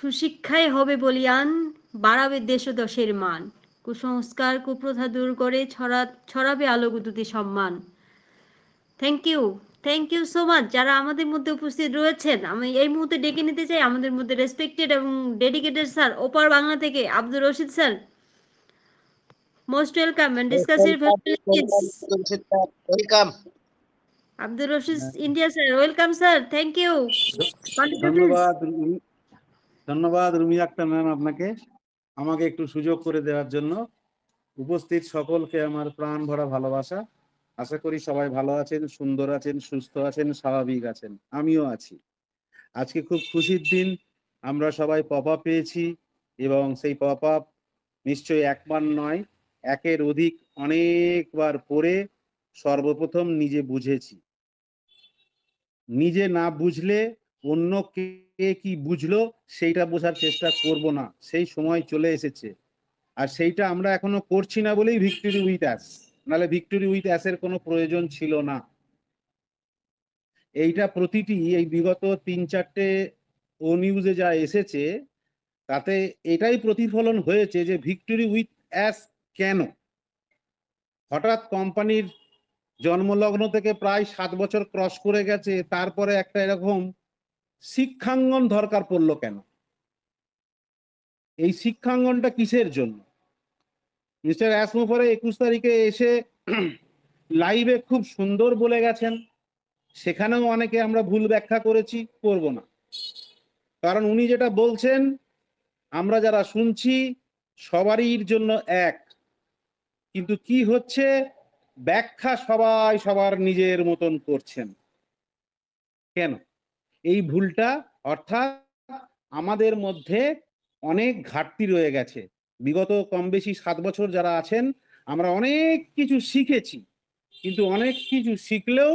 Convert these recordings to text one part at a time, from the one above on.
সুশিক্ষাই হবে বলীয়ান, বাড়াবে দেশ ও দশের মান, কুসংস্কার কুপ্রথা দূর করে ছড়াবে আলোকিত সম্মান। থ্যাংক ইউ সো মাচ যারা আমাদের মধ্যে উপস্থিত রয়েছেন। আমি এই মুহূর্তে ডেকে নিতে চাই আমাদের মধ্যে রেসপেক্টেড এবং ডেডিকেটেড স্যার ওপার বাংলা থেকে Abdur Rashid sir. Most welcome and discuss your facilities. Welcome Abdur Rashid India sir, welcome sir, thank you. ধন্যবাদ ধন্যবাদ রুমি আক্তার ম্যাম, আপনাকে আমাকে একটু সুযোগ করে দেওয়ার জন্য। উপস্থিত সকলকে আমার প্রাণ ভরা ভালোবাসা। আশা করি সবাই ভালো আছেন, সুন্দর আছেন, সুস্থ আছেন, স্বাভাবিক আছেন। আমিও আছি। আজকে খুব খুশির দিন, আমরা সবাই পপ আপ পেয়েছি এবং সেই পপ আপ নিশ্চয়ই একবার নয়, একের অধিক অনেকবার পড়ে সর্বপ্রথম নিজে বুঝেছি। নিজে না বুঝলে অন্য কে কি বুঝলো সেইটা বোঝার চেষ্টা করব না, সেই সময় চলে এসেছে। আর সেইটা আমরা এখনো করছি না বলেই ভিক্টোরি উইথ অ্যাস, নাহলে ভিক্টোরি উইথ অ্যাসের কোনো প্রয়োজন ছিল না। এইটা প্রতিটি এই বিগত 3-4টে ও নিউজে যা এসেছে তাতে এটাই প্রতিফলন হয়েছে যে ভিক্টোরি উইথ অ্যাস কেন। হঠাৎ কোম্পানির জন্মলগ্ন থেকে প্রায় 7 বছর ক্রস করে গেছে, তারপরে একটা এরকম শিক্ষাঙ্গন দরকার পড়লো কেন? এই শিক্ষাঙ্গনটা কিসের জন্য? মিস্টার অ্যাসমোফারে 21 তারিখে এসে লাইভে খুব সুন্দর বলে গেছেন, সেখানেও অনেকে আমরা ভুল ব্যাখ্যা করেছি, করব না। কারণ উনি যেটা বলছেন আমরা যারা শুনছি সবারই জন্য এক, কিন্তু কি হচ্ছে ব্যাখ্যা সবাই সবার নিজের মতন করছেন। কেন এই ভুলটা? অর্থাৎ আমাদের মধ্যে অনেক ঘাটতি রয়ে গেছে। বিগত কম বেশি 7 বছর যারা আছেন আমরা অনেক কিছু শিখেছি, কিন্তু অনেক কিছু শিখলেও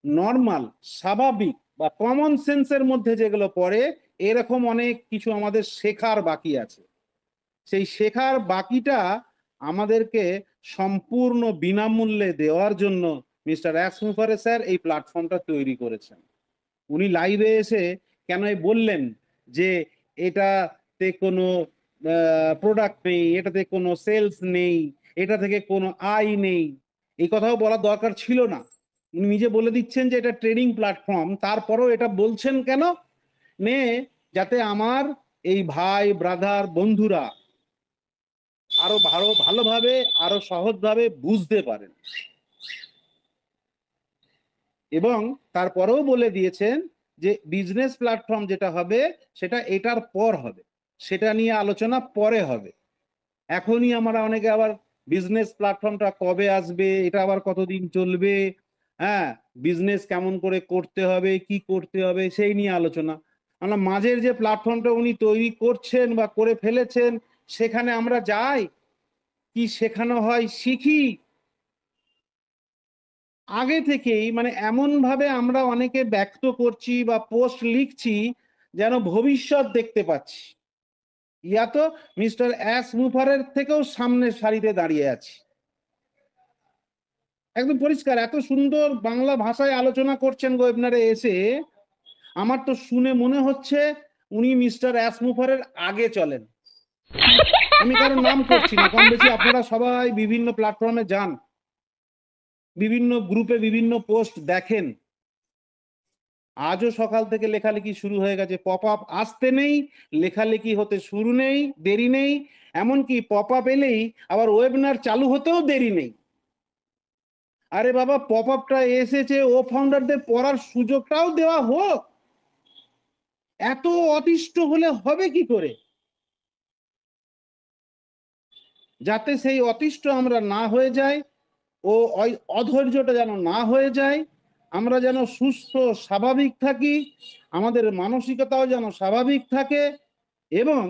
নর্মাল স্বাভাবিক বা কমন সেন্সের মধ্যে যেগুলো পড়ে এরকম অনেক কিছু আমাদের শেখার বাকি আছে। সেই শেখার বাকিটা আমাদেরকে সম্পূর্ণ বিনামূল্যে দেওয়ার জন্য মিস্টার অ্যাসমোফারে স্যার এই প্ল্যাটফর্মটা তৈরি করেছেন। উনি লাইভে এসে কেন বললেন যে এটাতে কোনো প্রোডাক্ট নেই, এটাতে কোনো সেলস নেই, এটা থেকে কোনো আয় নেই, এই কথাও বলার দরকার ছিল না। উনি নিজে বলে দিচ্ছেন যে এটা ট্রেডিং প্ল্যাটফর্ম, তারপরেও এটা বলছেন কেন? যাতে আমার এই ভাই ব্রাদার বন্ধুরা আরো ভালোভাবে আরো সহজভাবে বুঝতে পারেন। এবং তারপরেও বলে দিয়েছেন যে বিজনেস প্ল্যাটফর্ম যেটা হবে সেটা এটার পর হবে, সেটা নিয়ে আলোচনা পরে হবে। এখনই আমরা অনেকে আবার বিজনেস প্ল্যাটফর্মটা কবে আসবে, এটা আবার কতদিন চলবে, হ্যাঁ বিজনেস কেমন করে করতে হবে, কি করতে হবে সেই নিয়ে আলোচনা। আমরা মাঝের যে প্ল্যাটফর্মটা উনি তৈরি করছেন বা করে ফেলেছেন সেখানে আমরা যাই, কি শেখানো হয় শিখি। আগে থেকেই মানে এমন ভাবে আমরা অনেকে ব্যক্ত করছি বা পোস্ট লিখছি যেন ভবিষ্যৎ দেখতে পাচ্ছি, ইয়া তো মিস্টার অ্যাসমোফারের থেকেও সামনের সারিতে দাঁড়িয়ে আছি। একদম পরিষ্কার, এত সুন্দর বাংলা ভাষায় আলোচনা করছেন ওয়েবিনারে এসে, আমার তো শুনে মনে হচ্ছে উনি মিস্টার অ্যাসমোফারের আগে চলেন। আমি কারোর নাম করছি না, কম বেশি আপনারা সবাই বিভিন্ন প্ল্যাটফর্মে যান, বিভিন্ন গ্রুপে বিভিন্ন পোস্ট দেখেন। আজও সকাল থেকে লেখালেখি শুরু হয়ে গেছে, পপ আপ আসতে নেই, লেখালেখি হতে শুরু নেই, দেরি নেই, এমনকি পপ আপ এলেই আবার ওয়েবিনার চালু হতেও দেরি নেই। আরে বাবা, পপ আপটা এসেছে ও ফাউন্ডারদের পড়ার সুযোগটাও দেওয়া হোক। এত অতিষ্ঠ হলে হবে কি করে? যাতে সেই অতিষ্ঠ আমরা না হয়ে যাই, ও অধৈর্যটা যেন না হয়ে যায়, আমরা যেন সুস্থ স্বাভাবিক থাকি, আমাদের মানসিকতাও যেন স্বাভাবিক থাকে, এবং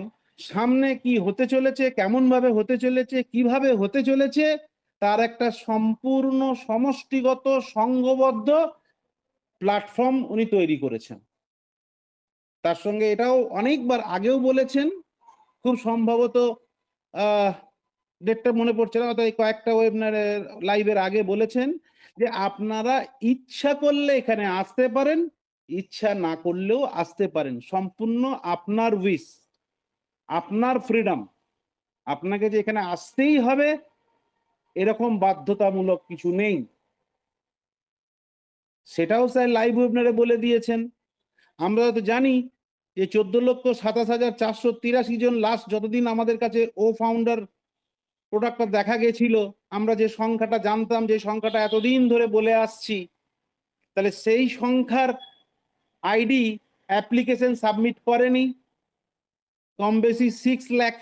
সামনে কি হতে চলেছে, কেমন ভাবে হতে চলেছে, কিভাবে হতে চলেছে তার একটা সম্পূর্ণ সমষ্টিগত সংঘবদ্ধ প্ল্যাটফর্ম উনি তৈরি করেছেন। তার সঙ্গে এটাও অনেকবার আগেও বলেছেন, খুব সম্ভবত ডেটটা মনে পড়ছে না, অর্থাৎ কয়েকটা ওয়েবিনারের লাইভের আগে বলেছেন যে আপনারা ইচ্ছা করলে এখানে আসতে পারেন, ইচ্ছা না করলেও আসতে পারেন, সম্পূর্ণ আপনার উইশ, আপনার ফ্রিডম। আপনাকে যে এখানে আসতেই হবে এরকম বাধ্যতামূলক কিছু নেই, সেটাও স্যার লাইভ ওয়েবিনারে বলে দিয়েছেন। আমরা তো জানি যে 14,27,483 জন লাস্ট যতদিন আমাদের কাছে ও ফাউন্ডার প্রোডাক্টটা দেখা গেছিল, আমরা যে সংখ্যাটা জানতাম, যে সংখ্যাটা এতদিন ধরে বলে আসছি, তাহলে সেই সংখ্যার আইডি অ্যাপ্লিকেশন সাবমিট করেনি। কম বেশি 6 লাখ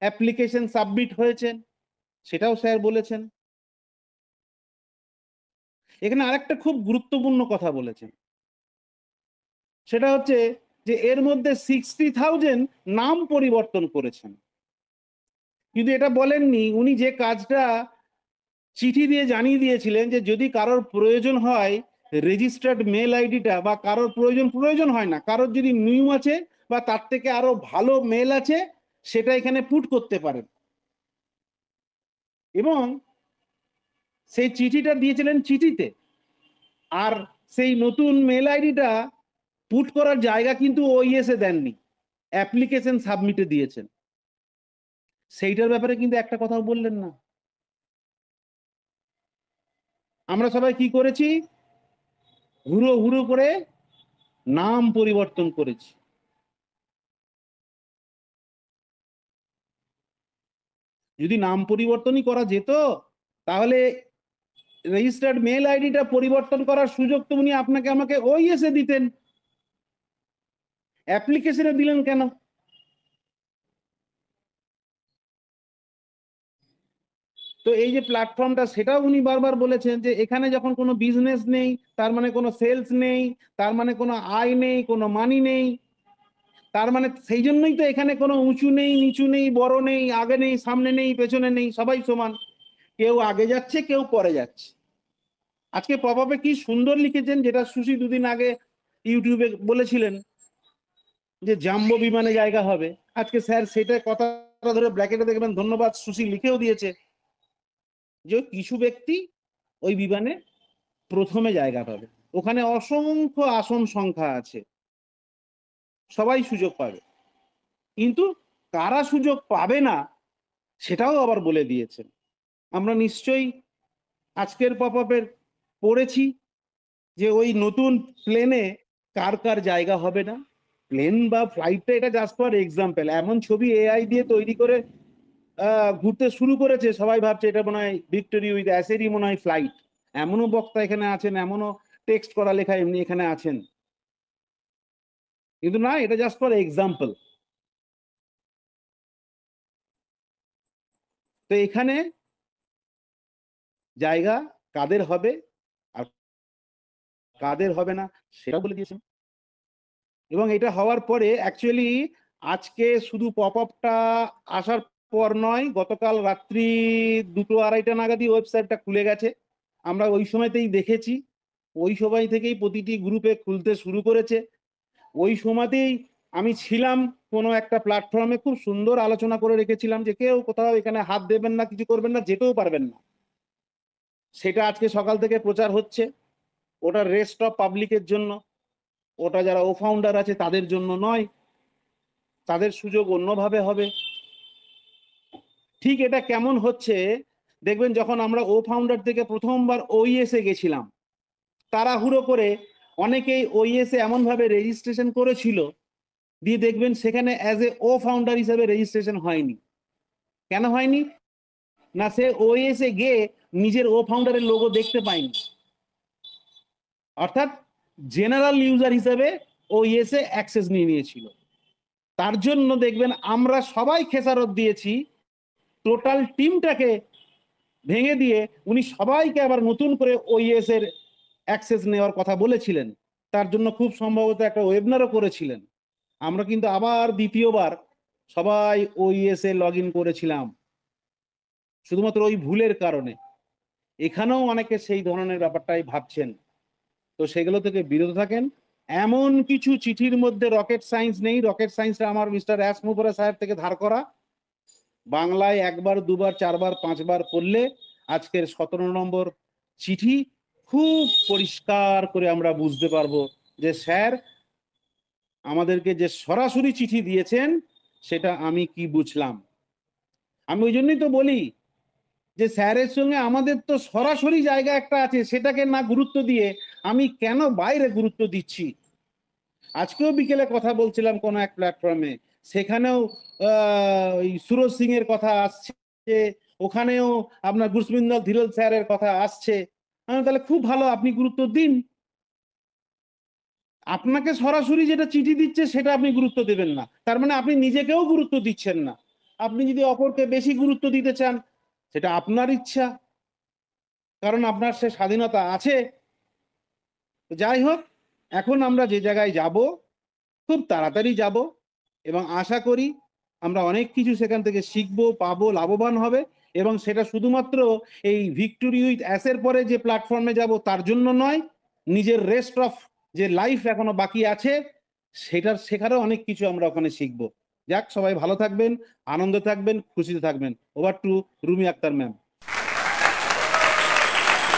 অ্যাপ্লিকেশন সাবমিট হয়েছে, সেটাও স্যার বলেছেন। এখানে আরেকটা খুব গুরুত্বপূর্ণ কথা বলেছেন, সেটা হচ্ছে যে এর মধ্যে 60,000 নাম পরিবর্তন করেছেন, কিন্তু এটা বলেননি উনি যে কাজটা চিঠি দিয়ে জানিয়ে দিয়েছিলেন যে যদি কারোর প্রয়োজন হয় রেজিস্টার্ড মেল আইডিটা, বা কারোর প্রয়োজন হয় না, কারোর যদি নিউ আছে বা তার থেকে আরো ভালো মেল আছে, সেটা এখানে পুট করতে পারেন। এবং সেই চিঠিটা দিয়েছিলেন চিঠিতে, আর সেই নতুন মেল আইডিটা পুট করার জায়গা কিন্তু ওইএসে দেননি, অ্যাপ্লিকেশন সাবমিটে দিয়েছেন। সেইটার ব্যাপারে কিন্তু একটা কথাও বললেন না। আমরা সবাই কি করেছি? হুড়ো হুড়ো করে নাম পরিবর্তন করেছি। যদি নাম পরিবর্তনই করা যেত, তাহলে রেজিস্টার্ড মেল আইডিটা পরিবর্তন করার সুযোগ তো উনি আপনাকে আমাকে ওইএসে দিতেন, অ্যাপ্লিকেশনে দিলেন কেন? তো এই যে প্ল্যাটফর্মটা, সেটাও উনি বারবার বলেছেন যে এখানে যখন কোনো বিজনেস নেই, তার মানে কোনো সেলস নেই, তার মানে কোনো আয় নেই, কোনো মানি নেই, তার মানে সেই জন্যই তো এখানে কোনো উঁচু নেই, নিচু নেই, বড় নেই, আগে নেই, সামনে নেই, পেছনে নেই, সবাই সমান। কেউ আগে যাচ্ছে, কেউ পরে যাচ্ছে। আজকে পপআপে কি সুন্দর লিখেছেন, যেটা সুশি দুদিন আগে ইউটিউবে বলেছিলেন যে জাম্বো বিমানে জায়গা হবে। আজকে স্যার সেটা কথাটা ধরে ব্র্যাকেটে দেখবেন ধন্যবাদ সুশি লিখেও দিয়েছে যে কিছু ব্যক্তি ওই বিমানে প্রথমে জায়গা পাবে। ওখানে অসংখ্য আসন সংখ্যা আছে, সবাই সুযোগ পাবে, কিন্তু কারা সুযোগ পাবে না সেটাও আবার বলে দিয়েছেন। আমরা নিশ্চয়ই আজকের পপআপের পড়েছি যে ওই নতুন প্লেনে কার কার জায়গা হবে না। প্লেন বা ফ্লাইটটা এটা জাস্ট ফর এক্সাম্পল। এমন ছবি এআই দিয়ে তৈরি করে ঘুরতে শুরু করেছে, সবাই ভাবছে এটা মনে হয় ভিক্টোরি উইথ অ্যাসেরই মনে হয় ফ্লাইট। এমনও বক্তা এখানে আছেন, এমনও টেক্সট করা লেখা এমনি এখানে আছেন, কিন্তু না, এটা জাস্ট ফর এক্সাম্পল। তো এখানে জায়গা কাদের হবে আর কাদের হবে না সেটা বলে দিয়েছেন। এবং এটা হওয়ার পরে অ্যাকচুয়ালি আজকে শুধু পপআপটা আসার পর নয়, গতকাল রাত্রি 2-2:30 নাগাদই ওয়েবসাইটটা খুলে গেছে। আমরা ওই সময়তেই দেখেছি, ওই সময় থেকেই প্রতিটি গ্রুপে খুলতে শুরু করেছে। ওই সময়তেই আমি ছিলাম কোনো একটা প্ল্যাটফর্মে, খুব সুন্দর আলোচনা করে রেখেছিলাম যে কেউ কোথাও এখানে হাত দেবেন না, কিছু করবেন না, যেতেও পারবেন না। সেটা আজকে সকাল থেকে প্রচার হচ্ছে। ওটা রেস্ট অফ পাবলিকের জন্য, ওটা যারা ও ফাউন্ডার আছে তাদের জন্য নয়, তাদের সুযোগ অন্যভাবে হবে। ঠিক এটা কেমন হচ্ছে দেখবেন, যখন আমরা ও ফাউন্ডার থেকে প্রথমবার ওইএসে গেছিলাম, তাড়াহুড়ো করে অনেকেই ওইএসে এমনভাবে রেজিস্ট্রেশন করেছিল, দিয়ে দেখবেন সেখানে অ্যাজ এ ও ফাউন্ডার হিসেবে রেজিস্ট্রেশন হয়নি। কেন হয়নি? না, সে ওইএসে গিয়ে নিজের ও ফাউন্ডারের লোগো দেখতে পায়নি, অর্থাৎ জেনারেল ইউজার হিসেবে ওইএসে অ্যাক্সেস নিয়ে নিয়েছিল। তার জন্য দেখবেন আমরা সবাই খেসারত দিয়েছি, টোটাল টিমটাকে ভেঙে দিয়ে উনি সবাইকে আবার নতুন করে ওইএস এর অ্যাক্সেস নেওয়ার কথা বলেছিলেন। তার জন্য খুব সম্ভবত একটা ওয়েবিনারও করেছিলেন। আমরা কিন্তু আবার দ্বিতীয়বার সবাই ওইএস এ লগ ইন করেছিলাম, শুধুমাত্র ওই ভুলের কারণে। এখানেও অনেকে সেই ধরনের ব্যাপারটাই ভাবছেন, তো সেগুলো থেকে বিরত থাকেন। এমন কিছু চিঠির মধ্যে রকেট সায়েন্স নেই। রকেট সায়েন্সটা আমার মিস্টার অ্যাশ মুফারা সাহেব থেকে ধার করা। বাংলায় একবার, দুবার, চারবার, পাঁচবার পড়লে আজকের 17 নম্বর চিঠি খুব পরিষ্কার করে আমরা বুঝতে পারবো যে স্যার আমাদেরকে যে সরাসরি চিঠি দিয়েছেন সেটা আমি কি বুঝলাম। আমি ওই জন্যই তো বলি যে স্যারের সঙ্গে আমাদের তো সরাসরি জায়গা একটা আছে, সেটাকে না গুরুত্ব দিয়ে আমি কেন বাইরে গুরুত্ব দিচ্ছি। আজকেও বিকেলে কথা বলছিলাম কোনো এক প্ল্যাটফর্মে, সেখানেও ওই সুরজ সিং এর কথা আসছে, ওখানেও আপনার গুরসমিন্দর ধীরল স্যারের কথা আসছে। আমি তাহলে খুব ভালো, আপনি গুরুত্ব দিন। আপনাকে সরাসরি যেটা চিঠি দিচ্ছে সেটা আপনি গুরুত্ব দেবেন না, তার মানে আপনি নিজেকেও গুরুত্ব দিচ্ছেন না। আপনি যদি অপরকে বেশি গুরুত্ব দিতে চান সেটা আপনার ইচ্ছা, কারণ আপনার সে স্বাধীনতা আছে। যাই হোক, এখন আমরা যে জায়গায় যাব খুব তাড়াতাড়ি যাব এবং আশা করি আমরা অনেক কিছু সেখান থেকে শিখবো, পাবো, লাভবান হবে। এবং সেটা শুধুমাত্র এই ভিক্টোরি উইথ অ্যাসের পরে যে প্ল্যাটফর্মে যাব তার জন্য নয়, নিজের রেস্ট অফ যে লাইফ এখনো বাকি আছে সেটার শেখারও অনেক কিছু আমরা ওখানে শিখবো। যাক, সবাই ভালো থাকবেন, আনন্দে থাকবেন, খুশিতে থাকবেন। Over to Rumi Akhtar ma'am.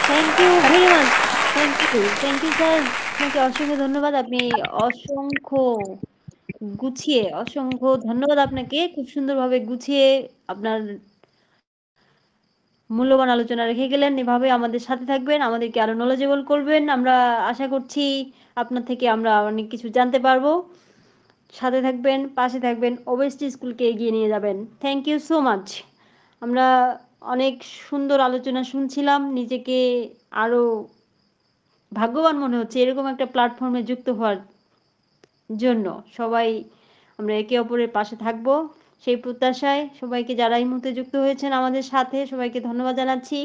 Thank you very much, thank you sir, আপনাকে অসংখ্য ধন্যবাদ। আপনি অসংখ্য ধন্যবাদ আপনাকে, খুব সুন্দরভাবে গুছিয়ে আপনার মূল্যবান আলোচনা রেখে গেলেন। এভাবে আমাদের সাথে থাকবেন, আমাদেরকে আরো নলেজেবল করবেন। আমরা আশা করছি আপনার থেকে আমরা অনেক কিছু জানতে পারবো। সাথে থাকবেন, পাশে থাকবেন, ওবেসিটি স্কুলকে এগিয়ে নিয়ে যাবেন। Thank you so much. আমরা অনেক সুন্দর আলোচনা শুনছিলাম, নিজেকে আরো ভাগ্যবান মনে হচ্ছে এরকম একটা প্ল্যাটফর্মে যুক্ত হওয়ার জন্য। সবাই আমরা একে অপরের পাশে থাকবো সেই প্রত্যাশায় সবাইকে, যারা এই মুহূর্তে যুক্ত হয়েছেন আমাদের সাথে, সবাইকে ধন্যবাদ জানাচ্ছি।